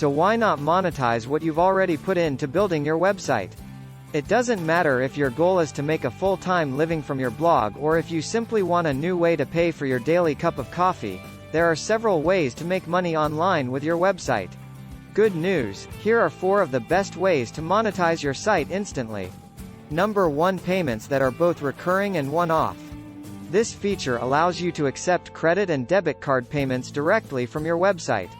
So why not monetize what you've already put into building your website? It doesn't matter if your goal is to make a full-time living from your blog or if you simply want a new way to pay for your daily cup of coffee, there are several ways to make money online with your website. Good news, here are 4 of the best ways to monetize your site instantly. Number 1. Payments that are both recurring and one-off. This feature allows you to accept credit and debit card payments directly from your website.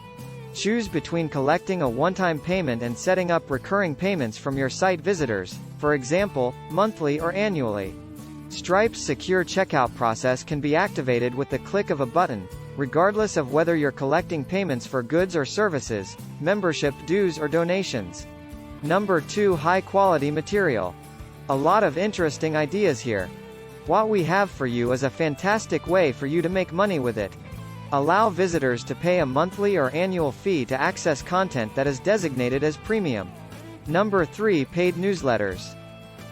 Choose between collecting a one-time payment and setting up recurring payments from your site visitors, for example, monthly or annually. Stripe's secure checkout process can be activated with the click of a button, regardless of whether you're collecting payments for goods or services, membership dues or donations. Number 2. High-quality material. A lot of interesting ideas here. What we have for you is a fantastic way for you to make money with it. Allow visitors to pay a monthly or annual fee to access content that is designated as premium. Number 3. Paid newsletters.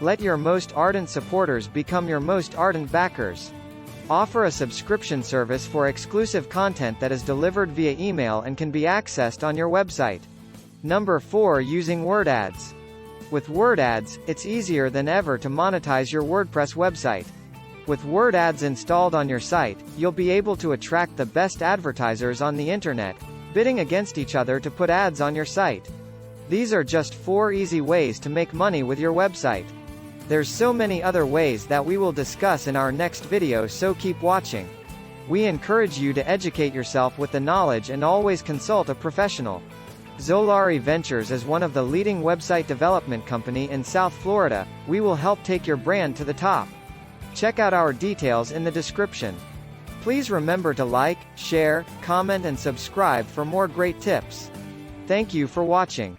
Let your most ardent supporters become your most ardent backers. Offer a subscription service for exclusive content that is delivered via email and can be accessed on your website. Number 4. Using word ads. With word ads, it's easier than ever to monetize your WordPress website. With word ads installed on your site, you'll be able to attract the best advertisers on the internet, bidding against each other to put ads on your site. These are just 4 easy ways to make money with your website. There's so many other ways that we will discuss in our next video, so keep watching. We encourage you to educate yourself with the knowledge and always consult a professional. Zolari Ventures is one of the leading website development company in South Florida. We will help take your brand to the top. Check out our details in the description. Please remember to like, share, comment and subscribe for more great tips. Thank you for watching.